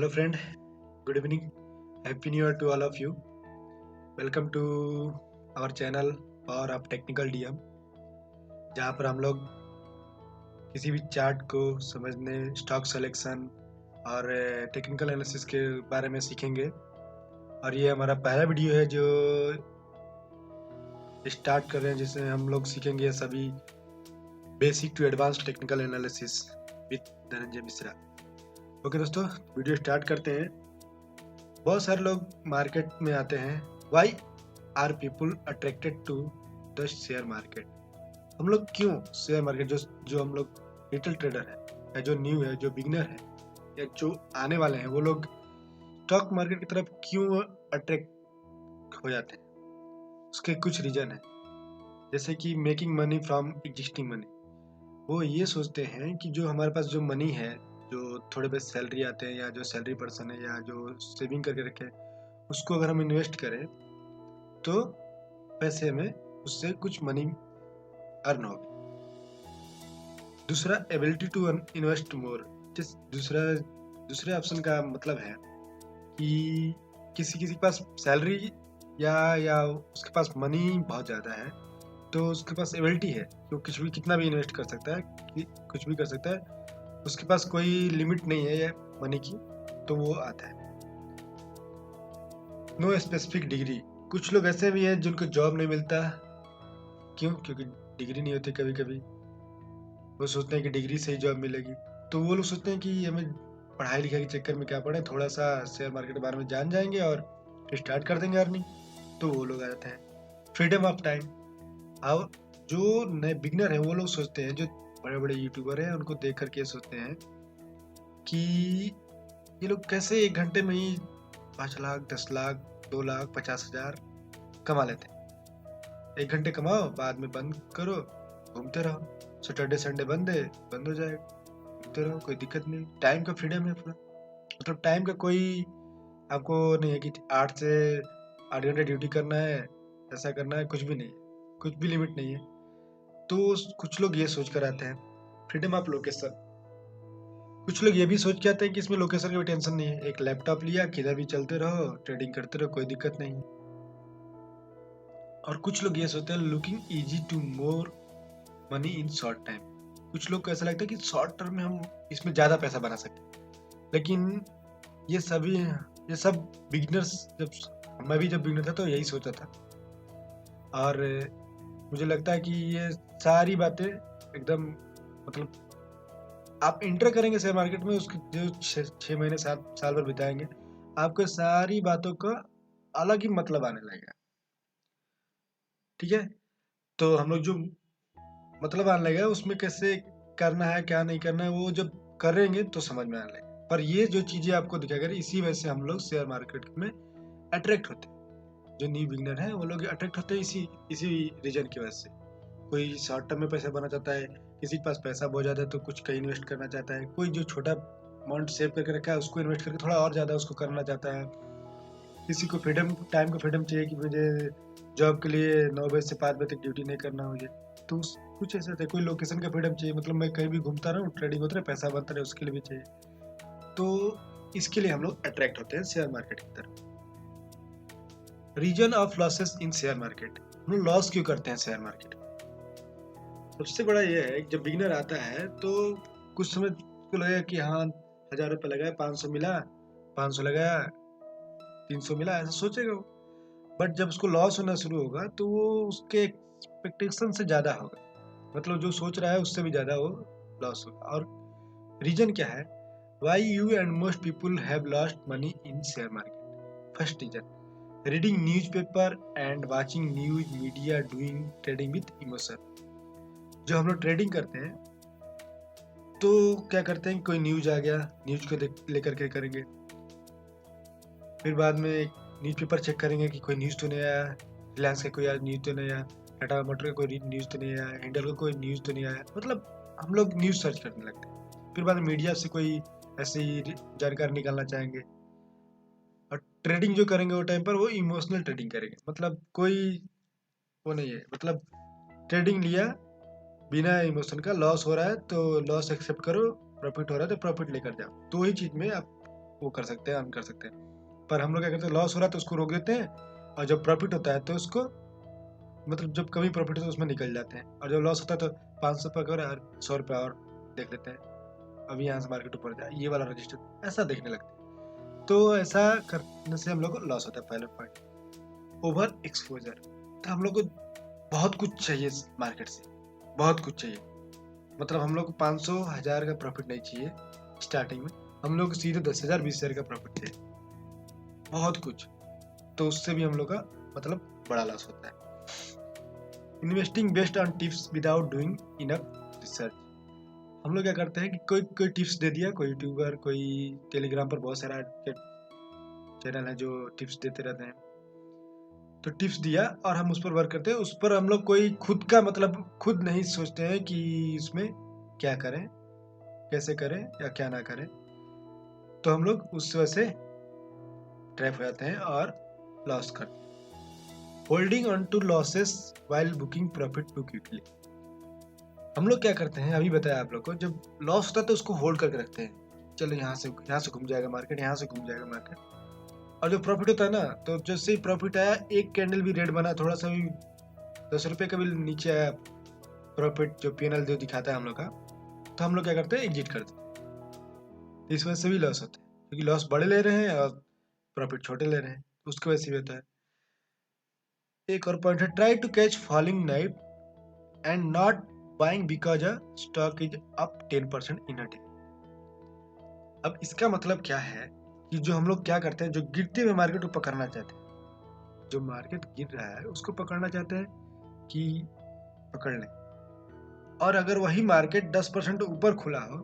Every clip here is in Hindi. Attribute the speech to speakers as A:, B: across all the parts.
A: Hello friend, good evening. Happy New Year to all of you. Welcome to our channel Power of Technical DM, जहाँ पर हम लोग किसी भी चार्ट को समझने, स्टॉक सिलेक्शन और टेक्निकल एनालिसिस के बारे में सीखेंगे। और ये हमारा पहला वीडियो है जो स्टार्ट कर रहे हैं, जिसमें हम लोग सीखेंगे सभी basic to advance technical analysis with Dhananjay Mishra. Okay दोस्तों, वीडियो स्टार्ट करते हैं। बहुत सारे लोग मार्केट में आते हैं। Why are people attracted to the share market? हम लोग क्यों शेयर मार्केट, जो हम लोग रिटेल ट्रेडर है या जो न्यू है, जो बिगनर है या जो आने वाले हैं, वो लोग स्टॉक मार्केट की तरफ क्यों अट्रैक्ट हो जाते हैं? उसके कुछ रीजन है, जैसे कि making money from existing money. वो ये सोचते हैं कि जो हमारे पास जो मनी है, जो थोड़े बहुत सैलरी आते हैं या जो सैलरी पर्सन है या जो सेविंग करके रखे, उसको अगर हम इन्वेस्ट करें तो पैसे में उससे कुछ मनी अर्न होगी। दूसरा, एबिलिटी टू इन्वेस्ट मोर। दूसरे ऑप्शन का मतलब है कि किसी के पास सैलरी या उसके पास मनी बहुत ज़्यादा है, तो उसके पास एबिलिटी है कि वो कुछ भी कितना भी इन्वेस्ट कर सकता है, कि कुछ भी कर सकता है, उसके पास कोई लिमिट नहीं है ये मनी की, तो वो आता है। No specific degree. कुछ लोग ऐसे भी हैं जिनको जॉब नहीं मिलता। क्यों? क्योंकि डिग्री नहीं होती। कभी कभी वो सोचते हैं कि डिग्री से ही जॉब मिलेगी, तो वो लोग सोचते हैं कि हमें पढ़ाई लिखाई के चक्कर में क्या पढ़े, थोड़ा सा शेयर मार्केट के बारे में जान जाएंगे और स्टार्ट कर देंगे अर्निंग, तो वो लोग आ जाते हैं। Freedom of time. और जो नए बिगनर हैं वो लोग सोचते हैं, जो बड़े बड़े यूट्यूबर हैं उनको देख करके सोचते हैं कि ये लोग कैसे 1 घंटे में ही 5 लाख, 10 लाख, 2 लाख, 50,000 कमा लेते हैं। 1 घंटे कमाओ, बाद में बंद करो, घूमते रहो। सैटरडे संडे बंद हो जाएगा, घूमते रहो, कोई दिक्कत नहीं। टाइम का फ्रीडम है पूरा, मतलब टाइम का कोई आपको नहीं है कि 8 से 8 घंटे ड्यूटी करना है, ऐसा करना है, कुछ भी नहीं है, कुछ भी लिमिट नहीं है। तो कुछ लोग ये सोच कर आते हैं। Freedom of location. कुछ लोग ये भी सोच के आते हैं कि इसमें लोकेशन की भी टेंशन नहीं है, एक लैपटॉप लिया, किधर भी चलते रहो, ट्रेडिंग करते रहो, कोई दिक्कत नहीं है। और कुछ लोग ये सोचते हैं looking easy to more money in short time. कुछ लोग को ऐसा लगता है कि शॉर्ट टर्म में हम इसमें ज़्यादा पैसा बना सकते हैं। लेकिन ये सब बिगिनर्स, जब मैं भी जब बिगिनर था तो यही सोचा था। और मुझे लगता है कि ये सारी बातें एकदम, मतलब आप इंटर करेंगे शेयर मार्केट में, उसके जो 6 महीने 7 साल भर बिताएंगे, आपको सारी बातों का अलग ही मतलब आने लगेगा। ठीक है, तो हम लोग जो मतलब आने लगेगा उसमें कैसे करना है, क्या नहीं करना है, वो जब करेंगे तो समझ में आने लगेगा। पर ये जो चीज़ें आपको दिखाई गई, इसी वजह से हम लोग शेयर मार्केट में अट्रैक्ट होते हैं। जो न्यू बिगनर है वो लोग अट्रैक्ट होते हैं इसी इसी रीजन की वजह से। कोई शॉर्ट टर्म में पैसा बनाना चाहता है, किसी के पास पैसा बहुत ज़्यादा है तो कुछ कहीं इन्वेस्ट करना चाहता है, कोई जो छोटा अमाउंट सेव करके रखा है उसको इन्वेस्ट करके थोड़ा और ज़्यादा उसको करना चाहता है। किसी को फ्रीडम, टाइम का फ्रीडम चाहिए कि मुझे जॉब के लिए 9 बजे से 5 बजे तक ड्यूटी नहीं करना मुझे, तो कुछ ऐसा था। कोई लोकेशन का फ्रीडम चाहिए, मतलब मैं कहीं भी घूमता रहूँ, ट्रेडिंग होता रहे, पैसा बनता रहे, उसके लिए भी चाहिए। तो इसके लिए हम लोग अट्रैक्ट होते हैं शेयर मार्केट की तरफ। Reason of losses in share market. हम लोग लॉस क्यों करते हैं शेयर मार्केट? सबसे बड़ा ये है, जब बिगिनर आता है तो कुछ समय को लगेगा कि हाँ 1,000 रुपये लगाया, 500 मिला, 500 लगाया, 300 मिला, ऐसा सोचेगा वो। बट जब उसको लॉस होना शुरू होगा तो वो उसके एक्सपेक्टेशन से ज़्यादा होगा, मतलब जो सोच रहा है उससे भी ज़्यादा वो लॉस होगा। और रीजन क्या है? Why you and most people have lost money in share market? First reason, reading newspaper and watching news media doing trading with emotion. जो हम लोग ट्रेडिंग करते हैं तो क्या करते हैं, कोई न्यूज आ गया, न्यूज को लेकर के करेंगे, फिर बाद में न्यूज़पेपर चेक करेंगे कि कोई न्यूज़ तो नहीं आया, रिलायंस का कोई आज न्यूज़ तो नहीं आया, टाटा मोटर का कोई न्यूज़ तो नहीं आया, हिंडल का कोई न्यूज़ तो नहीं आया, मतलब हम लोग न्यूज़ सर्च करने लगते हैं। फिर बाद में मीडिया से कोई ऐसी जानकारी निकालना चाहेंगे। और ट्रेडिंग जो करेंगे वो टाइम पर वो इमोशनल ट्रेडिंग करेंगे, मतलब कोई वो नहीं है, मतलब ट्रेडिंग लिया बिना इमोशन का, लॉस हो रहा है तो लॉस एक्सेप्ट करो, प्रॉफिट हो रहा है तो प्रॉफिट लेकर जाओ। दो ही चीज में आप वो कर सकते हैं, अर्न कर सकते हैं। पर हम लोग क्या करते हैं, लॉस हो रहा है तो उसको रोक देते हैं, और जब प्रॉफिट होता है तो उसको मतलब जब कभी प्रॉफिट होता है तो उसमें निकल जाते हैं, और जब लॉस होता है तो 500 रुपये का और 100 रुपये और देख लेते हैं, अभी यहाँ से मार्केट ऊपर जाए, ये वाला रजिस्टर ऐसा देखने लगते हैं। तो ऐसा करने से हम लोग को लॉस होता है। पहला पॉइंट, ओवर एक्सपोजर। तो हम लोग को बहुत कुछ चाहिए मार्केट से, बहुत कुछ चाहिए। मतलब हम लोग को 500 1000 का प्रॉफिट नहीं चाहिए स्टार्टिंग में, हम लोग को सीधे 10,000 20,000 का प्रॉफिट चाहिए, बहुत कुछ। तो उससे भी हम लोग का मतलब बड़ा लॉस होता है। Investing based on tips without doing enough research. हम लोग क्या करते हैं कि कोई कोई टिप्स दे दिया, कोई यूट्यूबर, कोई टेलीग्राम पर बहुत सारा चैनल है जो टिप्स देते रहते हैं, तो टिप्स दिया और हम उस पर वर्क करते हैं। उस पर हम लोग कोई खुद का मतलब खुद नहीं सोचते हैं कि इसमें क्या करें, कैसे करें या क्या ना करें, तो हम लोग उस वजह से ट्रैप हो जाते हैं और लॉस करते हैं। Holding on to losses while booking profit too quickly. हम लोग क्या करते हैं, अभी बताया आप लोग को, जब लॉस होता है तो उसको होल्ड करके रखते हैं, चलो यहाँ से घूम जाएगा मार्केट, यहाँ से घूम जाएगा मार्केट। और जो प्रॉफिट होता है ना, तो जैसे ही प्रॉफिट आया, एक कैंडल भी रेड बना, थोड़ा सा भी 10 रुपये का भी नीचे आया प्रॉफिट, जो पीएनएल जो दिखाता है हम लोग का, तो हम लोग क्या करते हैं, एग्जिट करते हैं। इस वजह से भी लॉस होता है, क्योंकि लॉस बड़े ले रहे हैं और प्रॉफिट छोटे ले रहे हैं, उसकी वजह से भी होता है। एक और पॉइंट है, try to catch falling knife and not buying because a stock is up 10% in a day. अब इसका मतलब क्या है कि जो हम लोग क्या करते हैं, जो गिरते हुए मार्केट को पकड़ना चाहते हैं, जो मार्केट गिर रहा है उसको पकड़ना चाहते हैं कि पकड़ लें, और अगर वही मार्केट 10% ऊपर खुला हो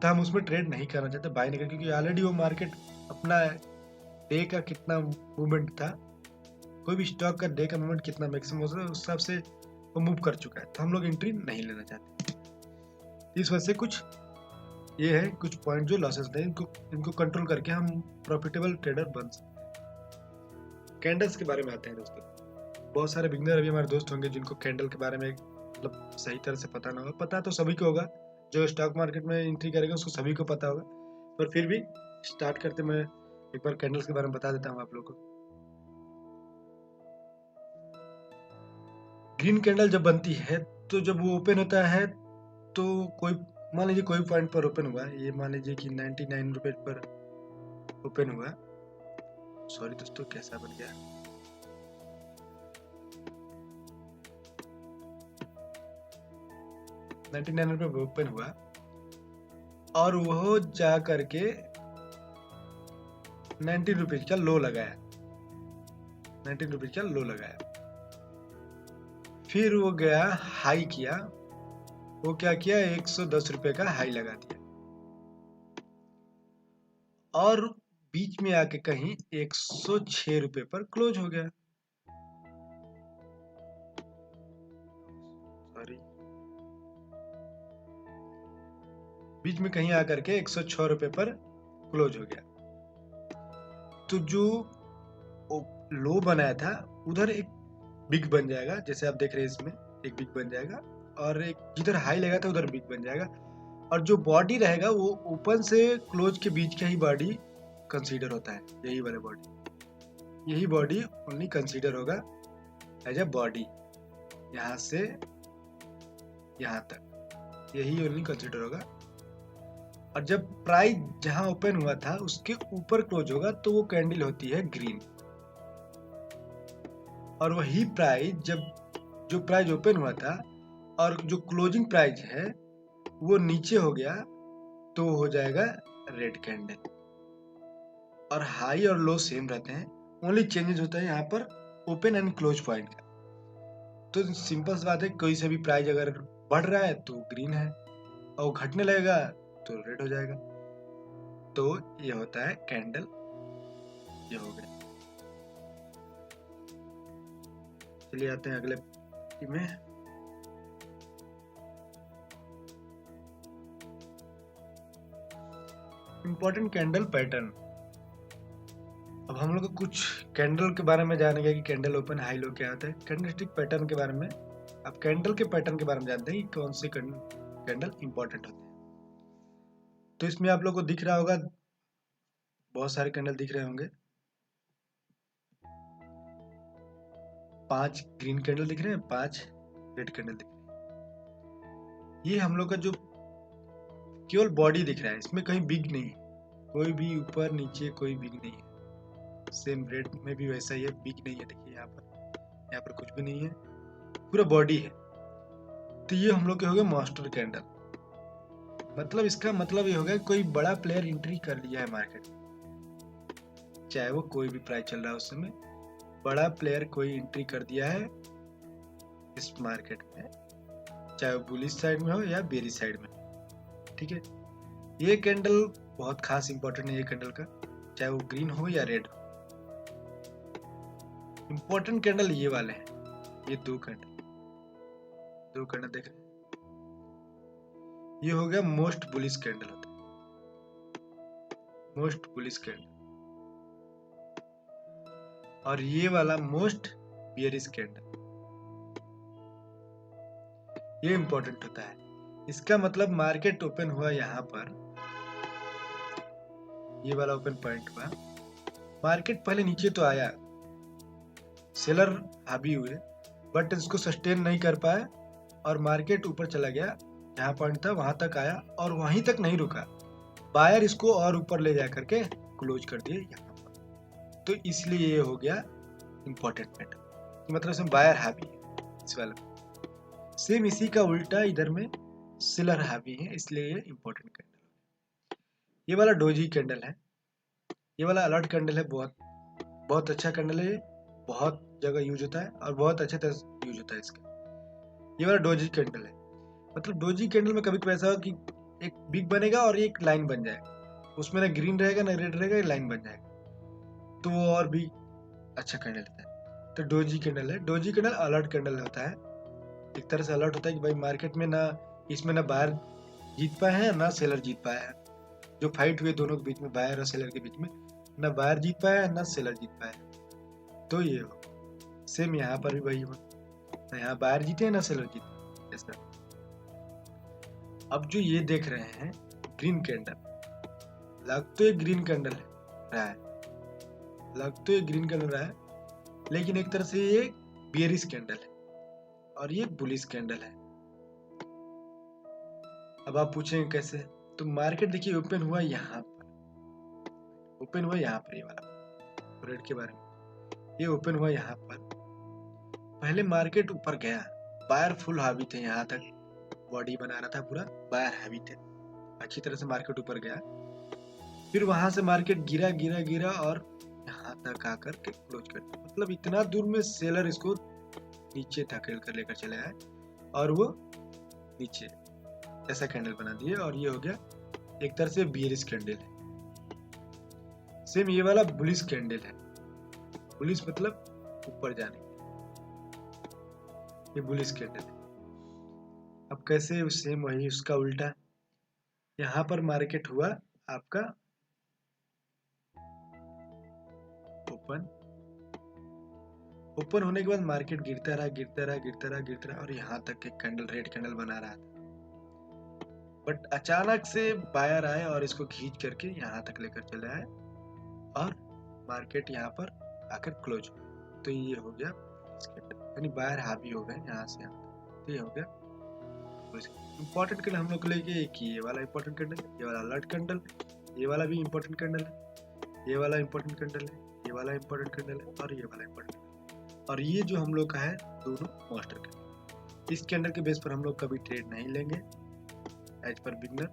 A: तो हम उसमें ट्रेड नहीं करना चाहते, बाय नहीं करते, क्योंकि ऑलरेडी वो मार्केट अपना डे का कितना मूवमेंट था, कोई भी स्टॉक का डे का मूवमेंट कितना मैक्सिमम हो सकता है उस हिसाब से वो मूव कर चुका है, तो हम लोग एंट्री नहीं लेना चाहते। इस वजह से कुछ ये है, कुछ पॉइंट जो लॉसेस हैं, इनको कंट्रोल करके हम प्रॉफिटेबल ट्रेडर बन सकते हैं। कैंडल्स के बारे में आते हैं दोस्तों। बहुत सारे बिगनर अभी हमारे दोस्त होंगे जिनको कैंडल के बारे में मतलब सही तरह से पता ना होगा। पता तो सभी को होगा, जो स्टॉक मार्केट में एंट्री करेगा उसको सभी को पता होगा, पर फिर भी स्टार्ट करते मैं एक बार कैंडल्स के बारे में बता देता हूँ आप लोग को। ग्रीन कैंडल जब बनती है तो जब वो ओपन होता है, तो कोई मान लीजिए कोई पॉइंट पर ओपन हुआ, ये मान लीजिए कि 99 रुपए पर ओपन हुआ, सॉरी दोस्तों कैसा बन गया, 99 रुपए पर ओपन हुआ और वो जा करके 19 रुपीज का लो लगाया, 19 रुपीज का लो लगाया, फिर वो गया हाई किया, वो क्या किया, 110 रुपए का हाई लगा दिया, और बीच में आके कहीं 106 रुपए पर क्लोज हो गया, सॉरी, बीच में कहीं आकर के 106 रुपए पर क्लोज हो गया। तो जो लो बनाया था उधर एक बिग बन जाएगा, जैसे आप देख रहे हैं इसमें एक बिग बन जाएगा, और एक जिधर हाई लगा था उधर बिग बन जाएगा, और जो बॉडी रहेगा वो ओपन से क्लोज के बीच का ही बॉडी कंसीडर होता है, यही वाला बॉडी, यही बॉडी ओनली कंसीडर होगा एज अ बॉडी, यहाँ से यहाँ तक यही ओनली कंसीडर होगा। और जब प्राइस जहां ओपन हुआ था उसके ऊपर क्लोज होगा तो वो कैंडल होती है ग्रीन, और वही प्राइस जब जो प्राइस ओपन हुआ था और जो क्लोजिंग प्राइस है वो नीचे हो गया तो हो जाएगा रेड कैंडल, और हाई और लो सेम रहते हैं, ओनली चेंजेस होता है यहाँ पर ओपन एंड क्लोज पॉइंट का। तो सिंपल सी बात है, कोई से भी प्राइस अगर बढ़ रहा है तो ग्रीन है, और घटने लगेगा तो रेड हो जाएगा। तो ये होता है कैंडल, ये हो गया। चलिए आते हैं अगले में। Important candle pattern. अब हम लोग को कुछ कैंडल के बारे में जानेंगे कि कैंडल ओपन हाई लो क्या होता है, कैंडलस्टिक पैटर्न के बारे में। अब कैंडल के पैटर्न के बारे में जानते हैं कि कौन से कैंडल इंपॉर्टेंट होते हैं। तो इसमें आप लोग को दिख रहा होगा बहुत सारे कैंडल दिख रहे होंगे, 5 ग्रीन कैंडल दिख रहे हैं, 5 रेड कैंडल दिख रहे हैं। ये हम लोग का जो केवल बॉडी दिख रहा है, इसमें कहीं बिग नहीं है, कोई भी ऊपर नीचे कोई बिग नहीं है। सेम रेड में भी वैसा ही है, बिग नहीं है। देखिए यहाँ पर कुछ भी नहीं है, पूरा बॉडी है। तो ये हम लोग के हो गए मास्टर कैंडल। मतलब इसका मतलब ये हो गया कोई बड़ा प्लेयर एंट्री कर लिया है मार्केट, चाहे वो कोई भी प्राइस चल रहा है उस समय, बड़ा प्लेयर कोई एंट्री कर दिया है इस मार्केट में, चाहे वो बुलिश साइड में हो या बेरिश साइड में। ठीक है, ये कैंडल बहुत खास इंपॉर्टेंट है। ये कैंडल का चाहे वो ग्रीन हो या रेड हो, इंपॉर्टेंट कैंडल ये वाले हैं। ये दो कैंडल देख रहे हैं, ये हो गया मोस्ट बुलिश कैंडल होता है, मोस्ट बुलिश कैंडल। और ये वाला मोस्ट बियरिश कैंडल, ये इंपॉर्टेंट होता है। इसका मतलब मार्केट ओपन हुआ यहाँ पर, ये वाला ओपन पॉइंट हुआ, मार्केट पहले नीचे तो आया, सेलर हावी हुए, बट इसको सस्टेन नहीं कर पाया और मार्केट ऊपर चला गया। जहाँ पॉइंट था वहां तक आया और वहीं तक नहीं रुका, बायर इसको और ऊपर ले जा करके क्लोज कर दिए यहाँ पर। तो इसलिए ये हो गया इंपॉर्टेंट कैंडल, मतलब इसमें बायर हावी है इस वाला। सेम इसी का उल्टा इधर में सेलर हावी है, इसलिए ये इंपॉर्टेंट कैंडल है। ये वाला डोजी कैंडल है, ये वाला अलर्ट कैंडल है, बहुत अच्छा कैंडल है, बहुत जगह यूज होता है और बहुत अच्छे तरह यूज होता है इसका। ये वाला डोजी कैंडल है, मतलब डोजी कैंडल में कभी कभी ऐसा हो कि एक बिग बनेगा और एक लाइन बन जाएगा, उसमें ना ग्रीन रहेगा ना रेड रहेगा, एक लाइन बन जाएगा, तो वो और भी अच्छा कैंडल होता है। तो डोजी कैंडल है। डोजी कैंडल अलर्ट कैंडल होता है, एक तरह से अलर्ट होता है कि भाई मार्केट में ना इसमें ना बायर जीत पाए हैं ना सेलर जीत पाया है। जो फाइट हुए दोनों के बीच में, बायर और सेलर के बीच में, ना बायर जीत पाया है ना सेलर जीत पाया है। तो ये हो सेम यहाँ पर भी वही हो, ना यहाँ बायर जीते ना सेलर जीते ऐसा। अब जो ये देख रहे हैं ग्रीन कैंडल, लग तो एक ग्रीन कैंडल रहा है, लग तो एक ग्रीन कैंडल रहा है, लेकिन एक तरह से ये बियरिश कैंडल है और ये बुलिश कैंडल है। अब आप पूछेंगे कैसे, तो मार्केट देखिए ओपन हुआ यहाँ पर, ओपन हुआ यहाँ पर, ये वाला रेड के बारे में, ये ओपन हुआ यहाँ पर। पहले मार्केट ऊपर गया, बायर फुल हावी थे, यहाँ तक बॉडी बना रहा था पूरा, बायर हावी थे, अच्छी तरह से मार्केट ऊपर गया। फिर वहां से मार्केट गिरा गिरा गिरा और यहाँ तक आकर के क्लोज कर दिया। मतलब इतना दूर में सेलर इसको नीचे धकेल कर लेकर चले आए और वो नीचे ऐसा कैंडल बना दिए, और ये हो गया एक तरह से बियरिश कैंडल है। सेम ये वाला बुलिश कैंडल है, बुलिश मतलब ऊपर जाने, ये बुलिश कैंडल है। अब कैसे, सेम वही उसका उल्टा, यहाँ पर मार्केट हुआ आपका ओपन, ओपन होने के बाद मार्केट गिरता रहा गिरता रहा गिरता रहा गिरता रहा और यहाँ तक एक कैंडल रेड कैंडल बना रहा था, बट अचानक से बायर आए और इसको खींच करके यहाँ तक लेकर चले आए और मार्केट यहाँ पर आकर क्लोज हो। तो ये हो गया यानी बायर हावी हो गए यहाँ से यहाँ तक। तो ये हो गया इंपॉर्टेंट कैंडल हम लोग को लेके, एक ये वाला इंपॉर्टेंट कैंडल, ये वाला अलर्ट कैंडल, ये वाला भी इंपॉर्टेंट कैंडल है, ये वाला इंपॉर्टेंट कैंडल है, ये वाला इंपॉर्टेंट कैंडल है और ये वाला इंपॉर्टेंट, और ये जो हम लोग का है दोनों मास्टर कैंडल। इस कैंडल के बेस पर हम लोग कभी ट्रेड नहीं लेंगे एज पर बिगनर,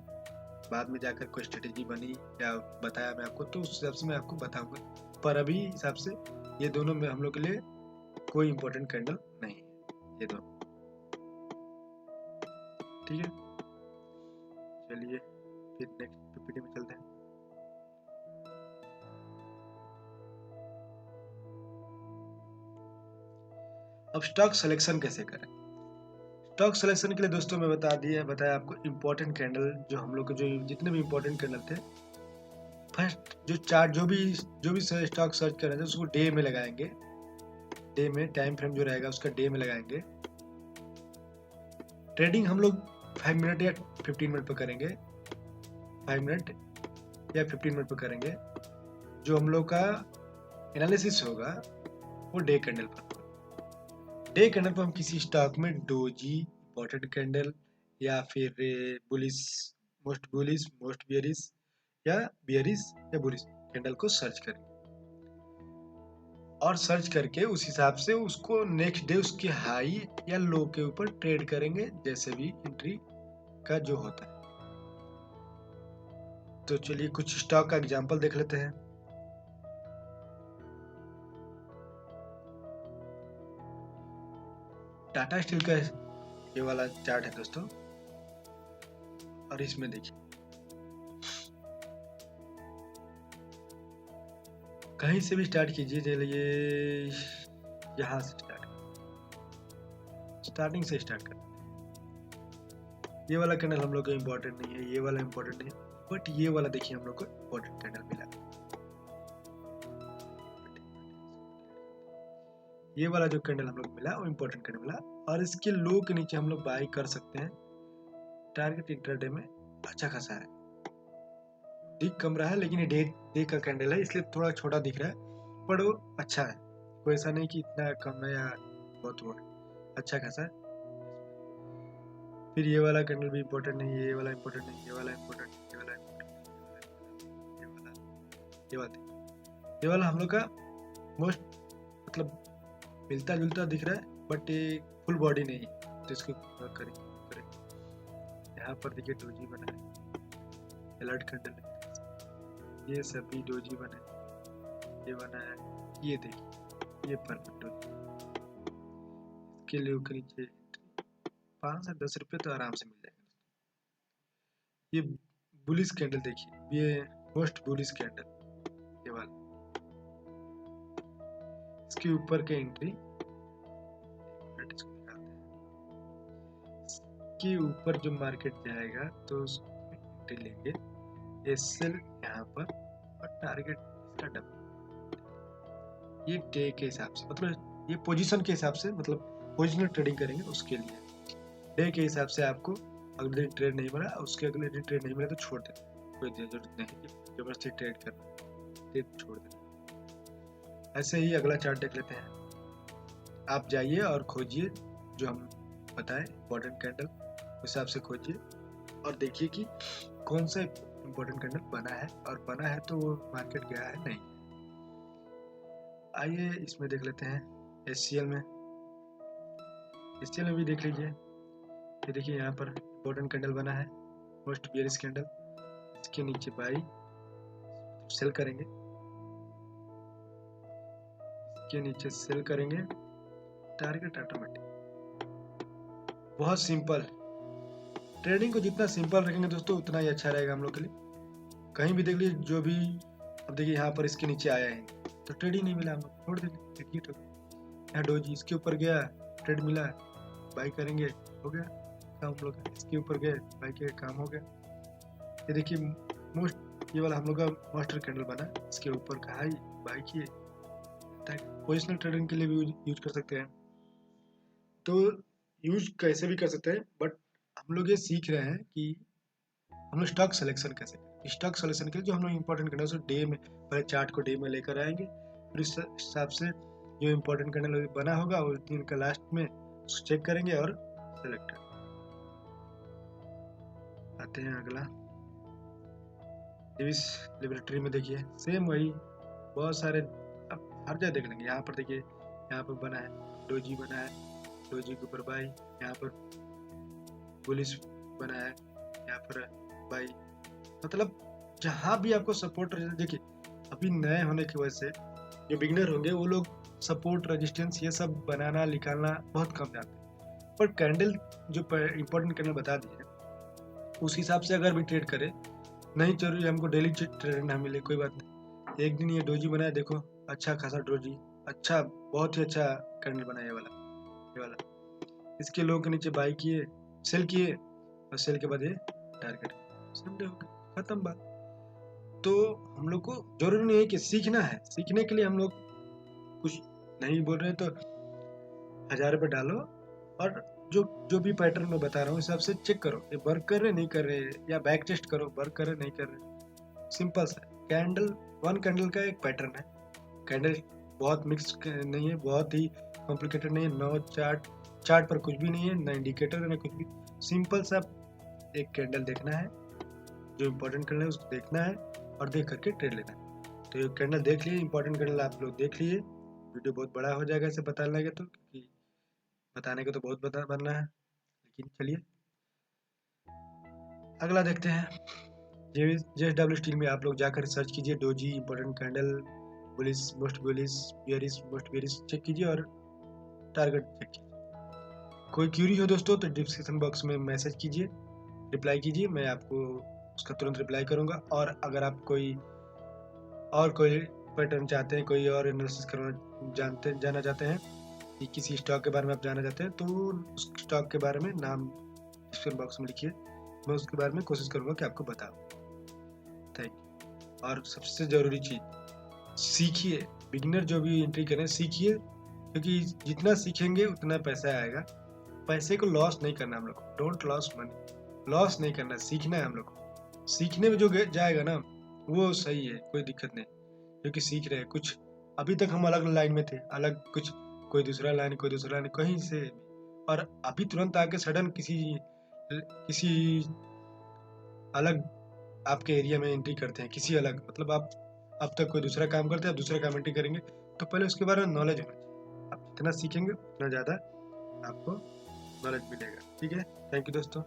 A: बाद में जाकर कोई स्ट्रेटेजी बनी या बताया मैं आपको तो उस हिसाब से मैं आपको बताऊंगा, पर अभी हिसाब से ये दोनों में हम लोग के लिए कोई इंपॉर्टेंट कैंडल नहीं है ये दोनों। ठीक है, चलिए फिर नेक्स्ट पीपीटी में चलते हैं। अब स्टॉक सिलेक्शन कैसे करें। स्टॉक सिलेक्शन के लिए दोस्तों मैं बताया आपको इंपॉर्टेंट कैंडल, जो हम लोग के जो जितने भी इंपॉर्टेंट कैंडल थे, फर्स्ट जो चार्ट जो भी स्टॉक सर्च कर रहे थे उसको डे में लगाएंगे, डे में टाइम फ्रेम जो रहेगा उसका डे में लगाएंगे। ट्रेडिंग हम लोग 5 मिनट या 15 मिनट पर करेंगे, 5 मिनट या 15 मिनट पर करेंगे। जो हम लोग का एनालिसिस होगा वो डे कैंडल पर। डे कैंडल पर हम किसी स्टॉक में डोजी, इंपॉर्टेंट कैंडल, या फिर मोस्ट बुलिश, मोस्ट बियरिश, या बियरिश या बुलिश कैंडल को सर्च करेंगे, और सर्च करके उस हिसाब से उसको नेक्स्ट डे उसके हाई या लो के ऊपर ट्रेड करेंगे, जैसे भी एंट्री का जो होता है। तो चलिए कुछ स्टॉक का एग्जांपल देख लेते हैं। टाटा स्टील का ये वाला चार्ट है दोस्तों, और इसमें देखिए कहीं से भी स्टार्ट कीजिए, चलिए यहाँ से स्टार्टिंग से स्टार्ट कर। ये वाला कैंडल हम लोग को इम्पोर्टेंट नहीं है, ये वाला इम्पोर्टेंट नहीं है, बट ये वाला देखिए हम लोग को इम्पोर्टेंट कैंडल मिला। ये वाला जो कैंडल हम लोग मिला वो इम्पोर्टेंट कैंडल मिला, और इसके लो के नीचे हम लोग बाई कर सकते हैं। टारगेट इंट्राडे में अच्छा खासा है, दिख कम रहा है, लेकिन ये डे का कैंडल है इसलिए थोड़ा छोटा दिख रहा है, पर वो अच्छा है, कोई ऐसा नहीं कि इतना कम है या बहुत वो है, अच्छा खासा है। फिर ये वाला कैंडल भी इम्पोर्टेंट नहीं है, ये वाला इम्पोर्टेंट नहीं, ये वाला इम्पोर्टेंट, ये वाला इम्पोर्टेंट, ये वाला हम लोग का मोस्ट मतलब मिलता जुलता दिख रहा है, बट ये फुल बॉडी नहीं है, तो इसको करें। यहाँ पर देखिए डोजी बना है, अलर्ट कैंडल है, ये सभी डोजी बना है, ये बना है, ये देखिए ये परफेक्ट डोजी, इसके लिए ऊपर नीचे 5 से 10 रुपये तो आराम से मिल जाएगा। ये बुलिश कैंडल देखिए, ये मोस्ट बुलिश कैंडल, ये वाला, इसके ऊपर के एंट्री के ऊपर जो मार्केट जाएगा तो उसमें एंट्री लेंगे, एसएल यहाँ पर, और टारगेट इसका डबल। ये डे के हिसाब से, मतलब ये पोजीशन के हिसाब से, मतलब पोजिशनल ट्रेडिंग करेंगे उसके लिए। डे के हिसाब से आपको अगले दिन ट्रेड नहीं मिला, उसके अगले दिन ट्रेड नहीं मिला तो छोड़ देना, कोई जरूरत नहीं कि जबरदस्ती ट्रेड करना, छोड़ देना। ऐसे ही अगला चार्ट देख लेते हैं। आप जाइए और खोजिए जो हम बताएं इम्पोर्टेंट कैंडल, उस हिसाब से खोजिए और देखिए कि कौन सा इम्पोर्टेंट कैंडल बना है, और बना है तो वो मार्केट गया है नहीं। आइए इसमें देख लेते हैं एचसीएल में। एचसीएल में भी देख लीजिए, ये देखिए यहाँ पर इम्पोर्टेंट कैंडल बना है, मोस्ट बियरिश कैंडल, इसके नीचे बाई सेल करेंगे, इसके नीचे सेल करेंगे, टारगेट ऑटोमेटिक। बहुत सिंपल, ट्रेडिंग को जितना सिंपल रखेंगे दोस्तों उतना ही अच्छा रहेगा हम लोग के लिए। कहीं भी देख लीजिए जो भी, अब देखिए यहाँ पर इसके नीचे आया है तो ट्रेड ही नहीं मिला, हम लोग छोड़ देंगे, एग्जिट हो गया। यहाँ डोजी इसके ऊपर गया, ट्रेड मिला, बाई करेंगे, हो गया काम हम लोग का। इसके ऊपर गए, बाई के काम हो गया। ये देखिए मोस्ट, ये वाला हम लोग का मास्टर कैंडल बना, इसके ऊपर का हाई बाई किए, पोजिशनल ट्रेडिंग के लिए भी यूज कर सकते हैं। तो यूज कैसे भी कर सकते हैं, बट हम लोग ये सीख रहे हैं कि हम लोग स्टॉक सिलेक्शन कैसे, स्टॉक सिलेक्शन के लिए जो हम लोग इम्पोर्टेंट कैंडल डे में, पहले चार्ट को डे में लेकर आएंगे, फिर इस हिसाब से जो इम्पोर्टेंट कैंडल बना होगा उस दिन का लास्ट में चेक करेंगे और सेलेक्ट करेंगे। आते हैं अगला डेविस लिबर्टी में, देखिए सेम वही, बहुत सारे, अब हर जगह देख लेंगे। यहाँ पर देखिए, यहाँ पर बना है डोजी, बना है डोजी के ऊपर बाई, यहाँ पर बुलिश बना है, यहाँ पर बाई, मतलब जहाँ भी आपको सपोर्ट, देखिए अभी नए होने की वजह से जो बिगनर होंगे वो लोग सपोर्ट रेजिस्टेंस ये सब बनाना निकालना बहुत कम जानते हैं, पर कैंडल जो इम्पोर्टेंट कैंडल बता दिए उस हिसाब से अगर भी ट्रेड करे, नहीं जरूरी हमको डेली ट्रेड ना मिले, कोई बात नहीं। एक दिन ये डोजी बनाया, देखो अच्छा खासा डोजी, अच्छा बहुत ही अच्छा कैंडल बनाया ये वाला, इसके लो के नीचे बाई किए, सेल किए, और सेल के बाद ये टारगेट, समझे, हो गया, खत्म बात। तो हम लोग को जरूरी नहीं है कि सीखना है, सीखने के लिए हम लोग कुछ नहीं बोल रहे तो 1000 रुपये डालो और जो भी पैटर्न मैं बता रहा हूँ हिसाब से चेक करो, ये वर्क कर रहे नहीं कर रहे, या बैक टेस्ट करो वर्क कर रहे नहीं कर रहे, सिंपल सा है। कैंडल, वन कैंडल का एक पैटर्न है। कैंडल बहुत मिक्स नहीं है, बहुत ही कॉम्प्लिकेटेड नहीं है, नो चार्ट, चार्ट पर कुछ भी नहीं है, ना इंडिकेटर ना कुछ भी, सिंपल सा एक कैंडल देखना है, जो इम्पोर्टेंट कैंडल है उसको देखना है और देख करके ट्रेड लेना है। तो ये कैंडल देख लिए, इम्पोर्टेंट कैंडल आप लोग देख लिए। वीडियो बहुत बड़ा हो जाएगा इसे बताने लगे तो, क्योंकि बताने को तो बहुत बनना है, लेकिन चलिए अगला देखते हैं। JSW स्टील में आप लोग जाकर सर्च कीजिए doji important candle, bullish most bullish, bearish most bearish check कीजिए और टारगेट चेक कीजिए। कोई क्यूरी हो दोस्तों तो डिस्क्रिप्शन बॉक्स में मैसेज कीजिए, रिप्लाई कीजिए, मैं आपको उसका तुरंत रिप्लाई करूंगा। और अगर आप कोई पैटर्न चाहते हैं, कोई और एनालिसिस करना जाना चाहते हैं कि किसी स्टॉक के बारे में आप जानना चाहते हैं, तो उस स्टॉक के बारे में नाम डिस्क्रिप्शन बॉक्स में लिखिए, मैं उसके बारे में कोशिश करूंगा कि आपको बताऊं। Thank you. और सबसे ज़रूरी चीज़ सीखिए, बिगिनर जो भी एंट्री करें सीखिए, क्योंकि जितना सीखेंगे उतना पैसा आएगा। पैसे को लॉस नहीं करना हम लोग को, डोंट लॉस मनी, लॉस नहीं करना, सीखना है हम लोग को। सीखने में जो जाएगा ना वो सही है, कोई दिक्कत नहीं, क्योंकि सीख रहे हैं कुछ। अभी तक हम अलग लाइन में थे, अलग कुछ, कोई दूसरा लाइन, कोई दूसरा लाइन, कहीं से, और अभी तुरंत आके सडन किसी अलग आपके एरिया में एंट्री करते हैं, किसी अलग, मतलब आप अब तक कोई दूसरा काम करते हैं, आप दूसरा काम एंट्री करेंगे, तो पहले उसके बारे में नॉलेज होना चाहिए। आप जितना सीखेंगे उतना ज़्यादा आपको नॉलेज मिलेगा। ठीक है, थैंक यू दोस्तों।